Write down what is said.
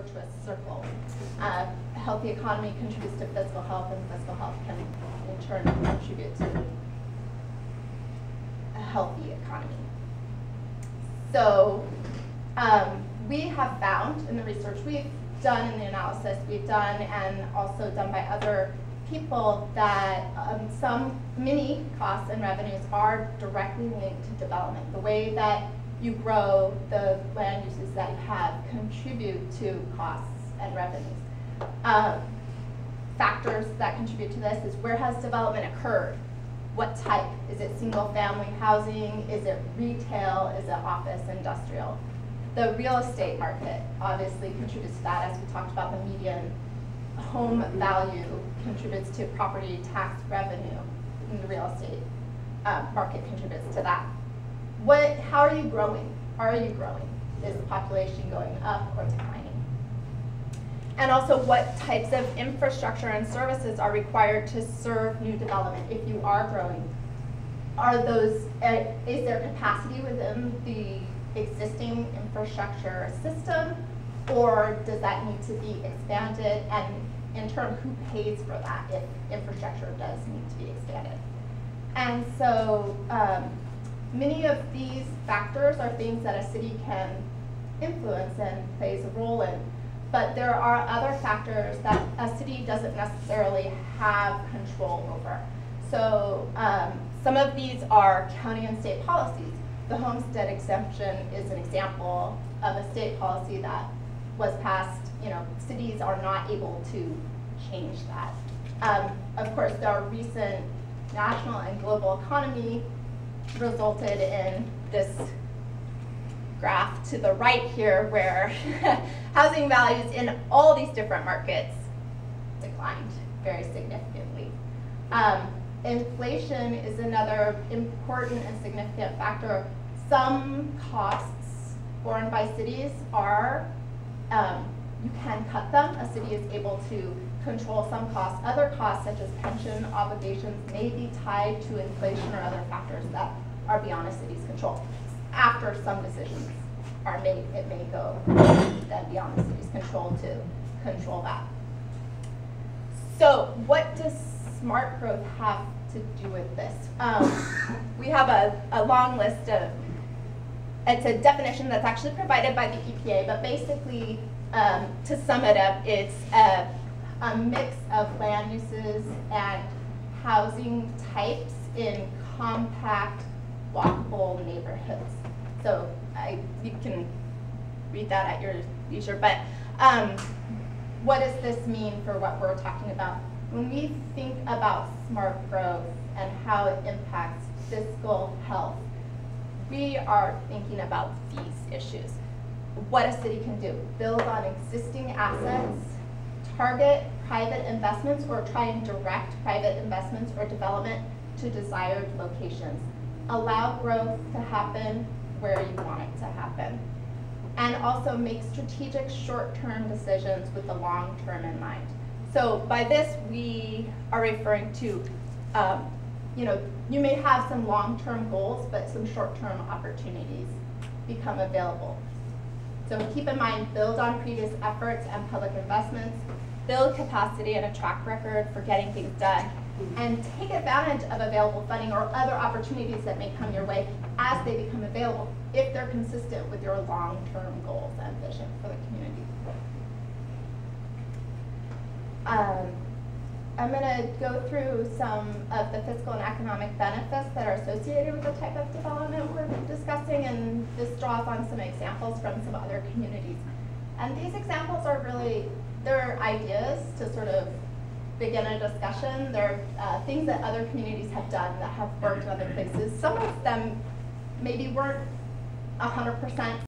virtuous circle. A healthy economy contributes to physical health, and physical health can in turn contribute to a healthy economy. So we have found in the research we've done, in the analysis we've done, and also done by other people, that many costs and revenues are directly linked to development. The way that you grow, the land uses that you have contribute to costs and revenues. Factors that contribute to this is, where has development occurred? What type? Is it single family housing? Is it retail? Is it office, industrial? The real estate market obviously contributes to that, as we talked about. The median home value contributes to property tax revenue, and the real estate market contributes to that. How are you growing? Are you growing? Is the population going up or declining? And also, what types of infrastructure and services are required to serve new development? If you are growing, is there capacity within the existing infrastructure system, or does that need to be expanded? And in turn, who pays for that if infrastructure does need to be expanded? And so many of these factors are things that a city can influence and plays a role in. But there are other factors that a city doesn't necessarily have control over. So some of these are county and state policies. The homestead exemption is an example of a state policy that was passed. Cities are not able to change that. Of course, our recent national and global economy resulted in this graph to the right here, where housing values in all these different markets declined very significantly. Inflation is another important and significant factor. Some costs borne by cities are, you can cut them. A city is able to control some costs. Other costs, such as pension obligations, may be tied to inflation or other factors that are beyond a city's control. After some decisions are made, it may go then beyond the city's control to control that. So what does smart growth have to do with this? We have a long list of, it's a definition that's actually provided by the EPA, but basically, to sum it up, it's a mix of land uses and housing types in compact, walkable neighborhoods. So you can read that at your leisure, but what does this mean for what we're talking about? When we think about smart growth and how it impacts fiscal health, we are thinking about these issues. What a city can do: build on existing assets, target private investments, or try and direct private investments or development to desired locations. Allow growth to happen where you want it to happen. And also make strategic short-term decisions with the long-term in mind. So by this, we are referring to, you may have some long-term goals, but some short-term opportunities become available. So keep in mind, build on previous efforts and public investments, build capacity and a track record for getting things done, and take advantage of available funding or other opportunities that may come your way as they become available, if they're consistent with your long-term goals and vision for the community. I'm going to go through some of the fiscal and economic benefits that are associated with the type of development we're discussing, and this draws on some examples from some other communities. And these examples are really, they're ideas to sort of begin a discussion. They're things that other communities have done that have worked in other places. Some of them maybe weren't 100%